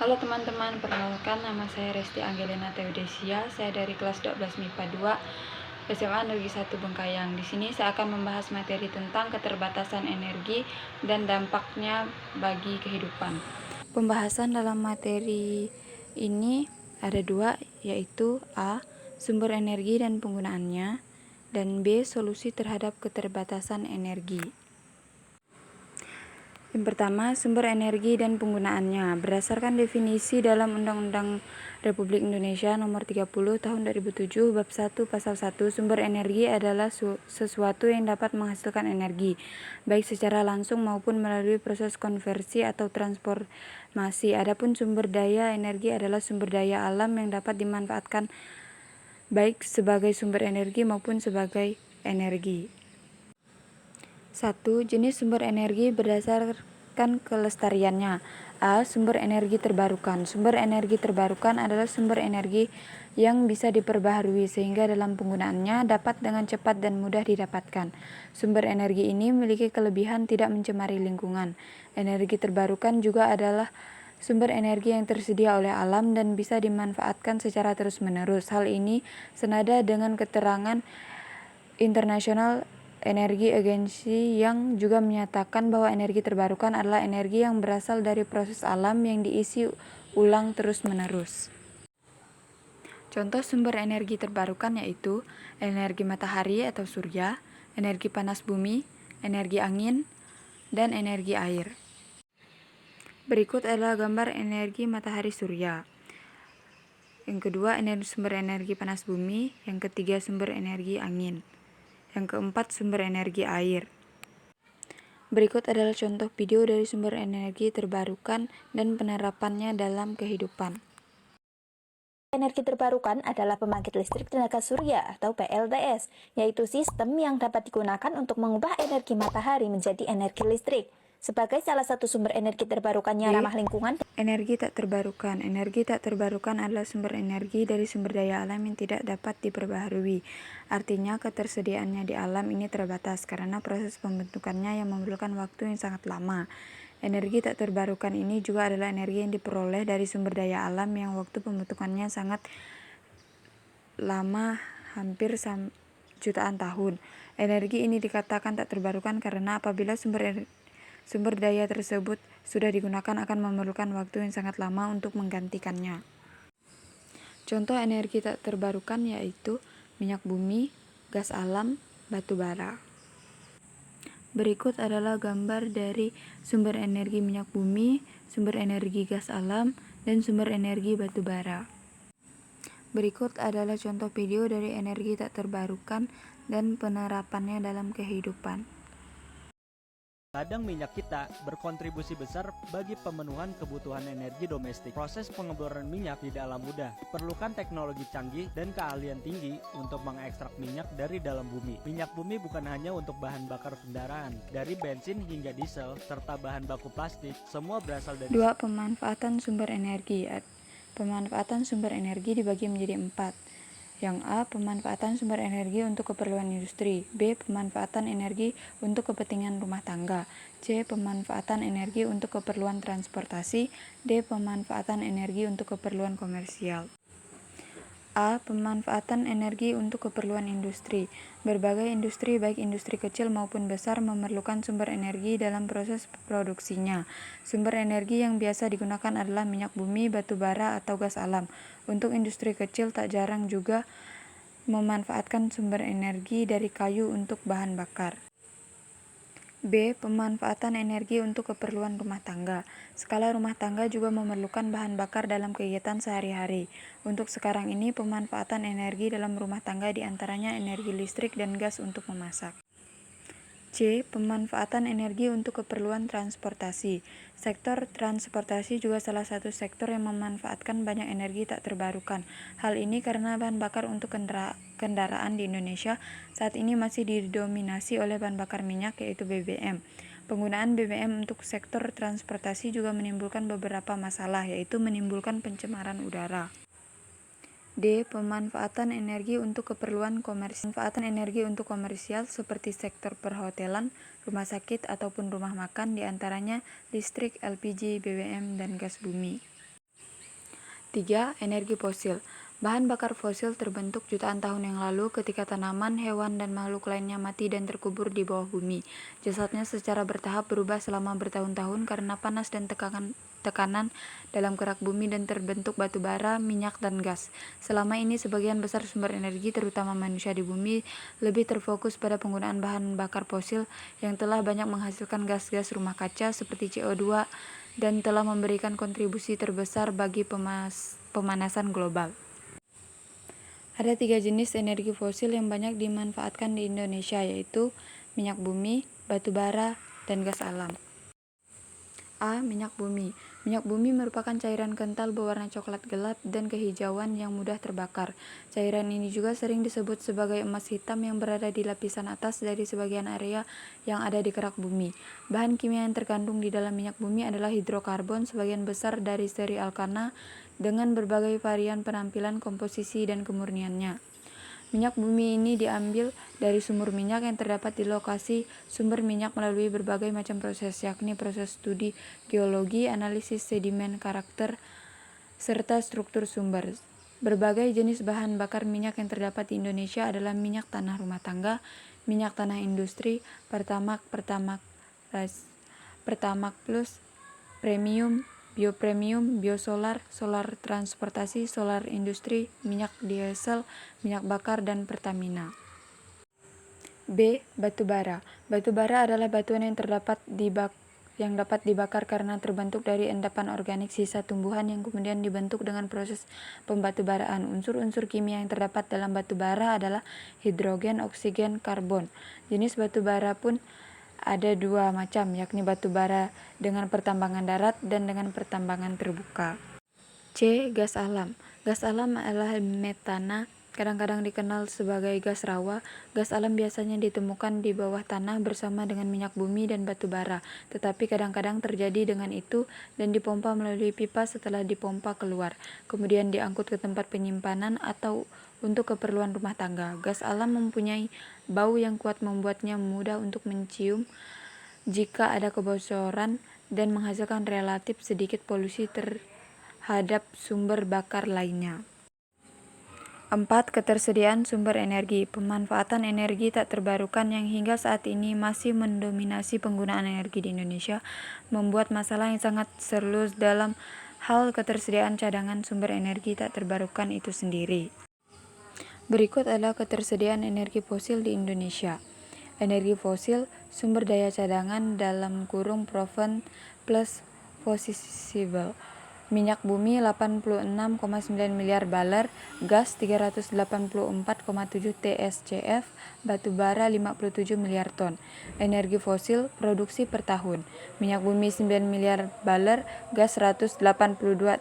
Halo teman-teman, perkenalkan nama saya Resti Angelina Theodesia. Saya dari kelas 12 MIPA 2 SMA Negeri 1 Bengkayang. Di sini saya akan membahas materi tentang keterbatasan energi dan dampaknya bagi kehidupan. Pembahasan dalam materi ini ada dua, yaitu A. Sumber energi dan penggunaannya, dan B. Solusi terhadap keterbatasan energi. Yang pertama, sumber energi dan penggunaannya. Berdasarkan definisi dalam Undang-Undang Republik Indonesia Nomor 30 Tahun 2007 Bab 1 Pasal 1, sumber energi adalah sesuatu yang dapat menghasilkan energi, baik secara langsung maupun melalui proses konversi atau transformasi. Adapun sumber daya energi adalah sumber daya alam yang dapat dimanfaatkan baik sebagai sumber energi maupun sebagai energi. 1. Jenis sumber energi berdasarkan kelestariannya. A. Sumber energi terbarukan. Sumber energi terbarukan adalah sumber energi yang bisa diperbaharui sehingga dalam penggunaannya dapat dengan cepat dan mudah didapatkan. Sumber energi ini memiliki kelebihan tidak mencemari lingkungan. Energi terbarukan juga adalah sumber energi yang tersedia oleh alam dan bisa dimanfaatkan secara terus-menerus. Hal ini senada dengan keterangan International Energy Agency yang juga menyatakan bahwa energi terbarukan adalah energi yang berasal dari proses alam yang diisi ulang terus-menerus. Contoh sumber energi terbarukan yaitu energi matahari atau surya, energi panas bumi, energi angin, dan energi air. Berikut adalah gambar energi matahari surya. Yang kedua, sumber energi panas bumi. Yang ketiga, sumber energi angin. Yang keempat, sumber energi air. Berikut adalah contoh video dari sumber energi terbarukan dan penerapannya dalam kehidupan. Energi terbarukan adalah pembangkit listrik tenaga surya atau PLTS, yaitu sistem yang dapat digunakan untuk mengubah energi matahari menjadi energi listrik. Sebagai salah satu sumber energi terbarukannya ramah lingkungan. Energi tak terbarukan. Energi tak terbarukan adalah sumber energi dari sumber daya alam yang tidak dapat diperbaharui. Artinya ketersediaannya di alam ini terbatas karena proses pembentukannya yang memerlukan waktu yang sangat lama. Energi tak terbarukan ini juga adalah energi yang diperoleh dari sumber daya alam yang waktu pembentukannya sangat lama, hampir jutaan tahun. Energi ini dikatakan tak terbarukan karena apabila sumber daya tersebut sudah digunakan akan memerlukan waktu yang sangat lama untuk menggantikannya. Contoh energi tak terbarukan yaitu minyak bumi, gas alam, batu bara. Berikut adalah gambar dari sumber energi minyak bumi, sumber energi gas alam, dan sumber energi batu bara. Berikut adalah contoh video dari energi tak terbarukan dan penerapannya dalam kehidupan. Ladang minyak kita berkontribusi besar bagi pemenuhan kebutuhan energi domestik. Proses pengeboran minyak tidaklah mudah. Diperlukan teknologi canggih dan keahlian tinggi untuk mengekstrak minyak dari dalam bumi. Minyak bumi bukan hanya untuk bahan bakar kendaraan. Dari bensin hingga diesel, serta bahan baku plastik, semua berasal dari... 2. Pemanfaatan sumber energi. Pemanfaatan sumber energi dibagi menjadi 4. Yang A. Pemanfaatan sumber energi untuk keperluan industri. B. Pemanfaatan energi untuk kepentingan rumah tangga. C. Pemanfaatan energi untuk keperluan transportasi. D. Pemanfaatan energi untuk keperluan komersial. A. Pemanfaatan energi untuk keperluan industri. Berbagai industri, baik industri kecil maupun besar, memerlukan sumber energi dalam proses produksinya. Sumber energi yang biasa digunakan adalah minyak bumi, batu bara, atau gas alam. Untuk industri kecil tak jarang juga memanfaatkan sumber energi dari kayu untuk bahan bakar. B. Pemanfaatan energi untuk keperluan rumah tangga. Skala rumah tangga juga memerlukan bahan bakar dalam kegiatan sehari-hari. Untuk sekarang ini, pemanfaatan energi dalam rumah tangga diantaranya energi listrik dan gas untuk memasak. C. Pemanfaatan energi untuk keperluan transportasi. Sektor transportasi juga salah satu sektor yang memanfaatkan banyak energi tak terbarukan. Hal ini karena bahan bakar untuk kendaraan di Indonesia saat ini masih didominasi oleh bahan bakar minyak yaitu BBM. Penggunaan BBM untuk sektor transportasi juga menimbulkan beberapa masalah, yaitu menimbulkan pencemaran udara. D. Pemanfaatan energi untuk keperluan komersial. Pemanfaatan energi untuk komersial seperti sektor perhotelan, rumah sakit, ataupun rumah makan, diantaranya listrik, LPG, BBM, dan gas bumi. 3. Energi fosil. Bahan bakar fosil terbentuk jutaan tahun yang lalu ketika tanaman, hewan, dan makhluk lainnya mati dan terkubur di bawah bumi. Jasadnya secara bertahap berubah selama bertahun-tahun karena panas dan tekanan dalam kerak bumi dan terbentuk batu bara, minyak, dan gas. Selama ini sebagian besar sumber energi terutama manusia di bumi lebih terfokus pada penggunaan bahan bakar fosil yang telah banyak menghasilkan gas-gas rumah kaca seperti CO2 dan telah memberikan kontribusi terbesar bagi pemanasan global. Ada 3 jenis energi fosil yang banyak dimanfaatkan di Indonesia, yaitu minyak bumi, batu bara, dan gas alam. A. Minyak bumi. Minyak bumi merupakan cairan kental berwarna coklat gelap dan kehijauan yang mudah terbakar. Cairan ini juga sering disebut sebagai emas hitam yang berada di lapisan atas dari sebagian area yang ada di kerak bumi. Bahan kimia yang terkandung di dalam minyak bumi adalah hidrokarbon, sebagian besar dari seri alkana, dengan berbagai varian penampilan, komposisi, dan kemurniannya. Minyak bumi ini diambil dari sumur minyak yang terdapat di lokasi sumber minyak melalui berbagai macam proses, yakni proses studi geologi, analisis sedimen, karakter, serta struktur sumber. Berbagai jenis bahan bakar minyak yang terdapat di Indonesia adalah minyak tanah rumah tangga, minyak tanah industri, Pertamax Plus, premium, biopremium, biosolar, solar transportasi, solar industri, minyak diesel, minyak bakar, dan Pertamina. B. Batu bara. Batu bara adalah batuan yang dapat dibakar karena terbentuk dari endapan organik sisa tumbuhan yang kemudian dibentuk dengan proses pembatubaraan. Unsur-unsur kimia yang terdapat dalam batu bara adalah hidrogen, oksigen, karbon. Jenis batu bara pun ada 2 macam, yakni batu bara dengan pertambangan darat dan dengan pertambangan terbuka. C. Gas alam. Gas alam adalah metana, kadang-kadang dikenal sebagai gas rawa. Gas alam biasanya ditemukan di bawah tanah bersama dengan minyak bumi dan batu bara, tetapi kadang-kadang terjadi dengan itu dan dipompa melalui pipa setelah dipompa keluar, kemudian diangkut ke tempat penyimpanan atau untuk keperluan rumah tangga. Gas alam mempunyai bau yang kuat membuatnya mudah untuk mencium jika ada kebocoran dan menghasilkan relatif sedikit polusi terhadap sumber bakar lainnya. 4. Ketersediaan sumber energi. Pemanfaatan energi tak terbarukan yang hingga saat ini masih mendominasi penggunaan energi di Indonesia membuat masalah yang sangat serius dalam hal ketersediaan cadangan sumber energi tak terbarukan itu sendiri. Berikut adalah ketersediaan energi fosil di Indonesia. Energi fosil, sumber daya cadangan (proven plus possible). Minyak bumi 86,9 miliar baler, gas 384,7 TSCF, batu bara 57 miliar ton. Energi fosil produksi per tahun. Minyak bumi 9 miliar baler, gas 182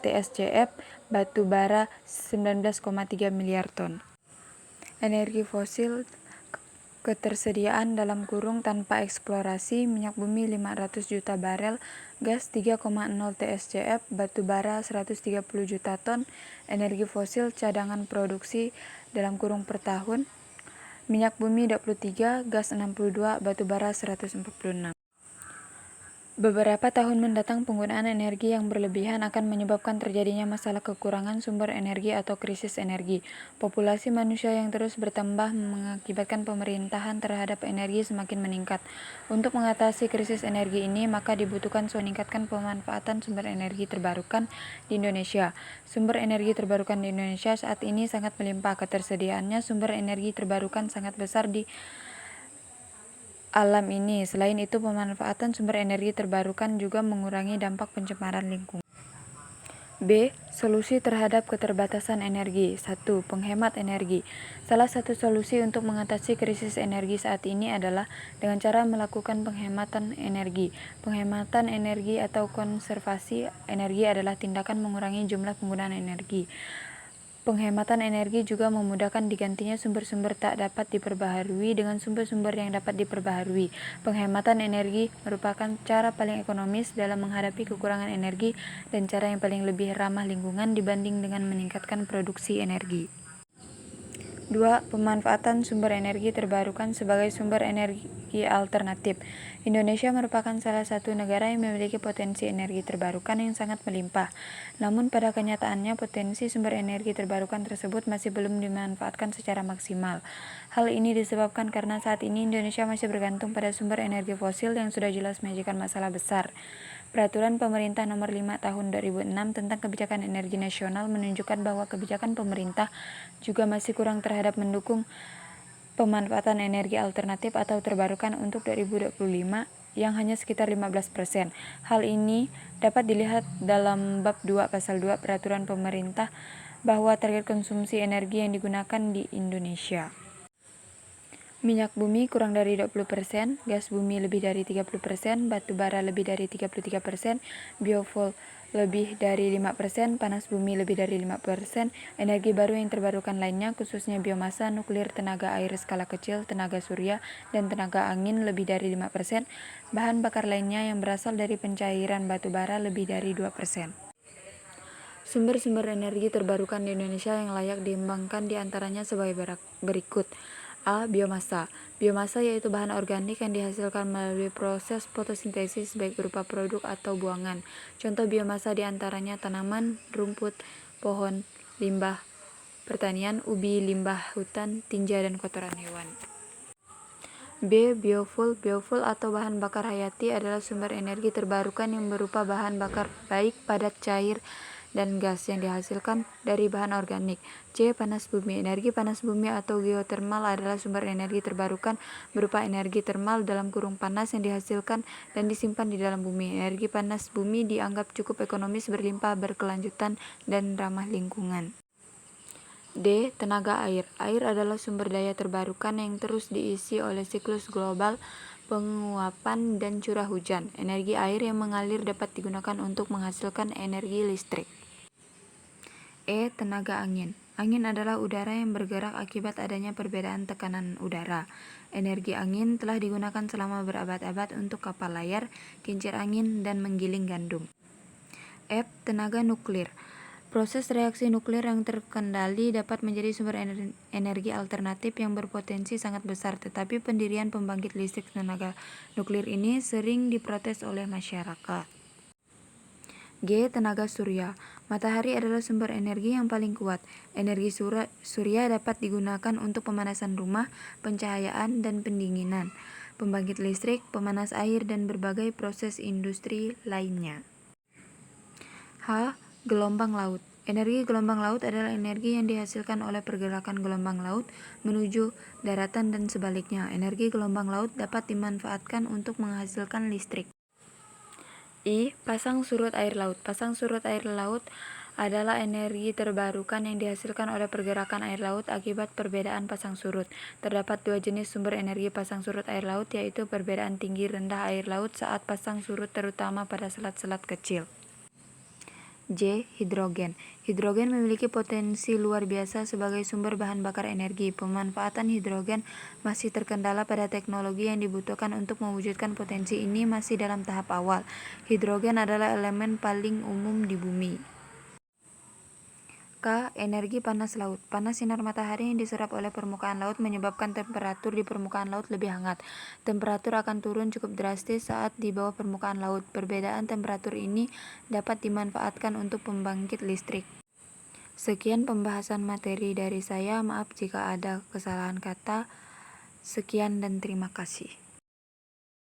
TSCF, batu bara 19,3 miliar ton. Energi fosil ketersediaan (tanpa eksplorasi), minyak bumi 500 juta barel, gas 3,0 TSCF, batu bara 130 juta ton. Energi fosil cadangan produksi (per tahun), minyak bumi 23, gas 62, batu bara 146. Beberapa tahun mendatang penggunaan energi yang berlebihan akan menyebabkan terjadinya masalah kekurangan sumber energi atau krisis energi. Populasi manusia yang terus bertambah mengakibatkan pemerintahan terhadap energi semakin meningkat. Untuk mengatasi krisis energi ini, maka dibutuhkan meningkatkan pemanfaatan sumber energi terbarukan di Indonesia. Sumber energi terbarukan di Indonesia saat ini sangat melimpah. Ketersediaannya sumber energi terbarukan sangat besar di alam ini. Selain itu, pemanfaatan sumber energi terbarukan juga mengurangi dampak pencemaran lingkungan. B. Solusi terhadap keterbatasan energi. 1. Penghemat energi. Salah satu solusi untuk mengatasi krisis energi saat ini adalah dengan cara melakukan penghematan energi. Penghematan energi atau konservasi energi adalah tindakan mengurangi jumlah penggunaan energi. Penghematan energi juga memudahkan digantinya sumber-sumber tak dapat diperbaharui dengan sumber-sumber yang dapat diperbaharui. Penghematan energi merupakan cara paling ekonomis dalam menghadapi kekurangan energi dan cara yang paling lebih ramah lingkungan dibanding dengan meningkatkan produksi energi. 2. Pemanfaatan sumber energi terbarukan sebagai sumber energi alternatif. Indonesia merupakan salah satu negara yang memiliki potensi energi terbarukan yang sangat melimpah. Namun pada kenyataannya potensi sumber energi terbarukan tersebut masih belum dimanfaatkan secara maksimal. Hal ini disebabkan karena saat ini Indonesia masih bergantung pada sumber energi fosil yang sudah jelas menyajikan masalah besar. Peraturan Pemerintah Nomor 5 Tahun 2006 tentang Kebijakan Energi Nasional menunjukkan bahwa kebijakan pemerintah juga masih kurang terhadap mendukung pemanfaatan energi alternatif atau terbarukan untuk 2025 yang hanya sekitar 15%. Hal ini dapat dilihat dalam bab 2 pasal 2 Peraturan Pemerintah bahwa target konsumsi energi yang digunakan di Indonesia. Minyak bumi kurang dari 20%, gas bumi lebih dari 30%, batu bara lebih dari 33%, biofuel lebih dari 5%, panas bumi lebih dari 5%, energi baru yang terbarukan lainnya khususnya biomasa, nuklir, tenaga air skala kecil, tenaga surya, dan tenaga angin lebih dari 5%, bahan bakar lainnya yang berasal dari pencairan batu bara lebih dari 2%. Sumber-sumber energi terbarukan di Indonesia yang layak dikembangkan diantaranya sebagai berikut. A. Biomasa. Biomasa yaitu bahan organik yang dihasilkan melalui proses fotosintesis baik berupa produk atau buangan. Contoh biomasa diantaranya tanaman, rumput, pohon, limbah pertanian, ubi, limbah hutan, tinja, dan kotoran hewan. B. Biofuel. Biofuel atau bahan bakar hayati adalah sumber energi terbarukan yang berupa bahan bakar baik padat cair dan gas yang dihasilkan dari bahan organik. C. Panas bumi. Energi panas bumi atau geotermal adalah sumber energi terbarukan berupa energi termal dalam kurung panas yang dihasilkan dan disimpan di dalam bumi. Energi panas bumi dianggap cukup ekonomis, berlimpah, berkelanjutan, dan ramah lingkungan. D. Tenaga air. Air adalah sumber daya terbarukan yang terus diisi oleh siklus global, penguapan, dan curah hujan. Energi air yang mengalir dapat digunakan untuk menghasilkan energi listrik. E. Tenaga angin. Angin adalah udara yang bergerak akibat adanya perbedaan tekanan udara. Energi angin telah digunakan selama berabad-abad untuk kapal layar, kincir angin, dan menggiling gandum. F. Tenaga nuklir. Proses reaksi nuklir yang terkendali dapat menjadi sumber energi alternatif yang berpotensi sangat besar, tetapi pendirian pembangkit listrik tenaga nuklir ini sering diprotes oleh masyarakat. G. Tenaga surya. Matahari adalah sumber energi yang paling kuat. Energi surya dapat digunakan untuk pemanasan rumah, pencahayaan, dan pendinginan, pembangkit listrik, pemanas air, dan berbagai proses industri lainnya. H. Gelombang laut. Energi gelombang laut adalah energi yang dihasilkan oleh pergerakan gelombang laut menuju daratan dan sebaliknya. Energi gelombang laut dapat dimanfaatkan untuk menghasilkan listrik. I. Pasang surut air laut. Pasang surut air laut adalah energi terbarukan yang dihasilkan oleh pergerakan air laut akibat perbedaan pasang surut. Terdapat dua jenis sumber energi pasang surut air laut, yaitu perbedaan tinggi rendah air laut saat pasang surut terutama pada selat-selat kecil. J. Hidrogen. Hidrogen memiliki potensi luar biasa sebagai sumber bahan bakar energi. Pemanfaatan hidrogen masih terkendala pada teknologi yang dibutuhkan untuk mewujudkan potensi ini masih dalam tahap awal. Hidrogen adalah elemen paling umum di bumi. K. Energi panas laut. Panas sinar matahari yang diserap oleh permukaan laut menyebabkan temperatur di permukaan laut lebih hangat. Temperatur akan turun cukup drastis saat di bawah permukaan laut. Perbedaan temperatur ini dapat dimanfaatkan untuk pembangkit listrik. Sekian pembahasan materi dari saya. Maaf jika ada kesalahan kata. Sekian dan terima kasih.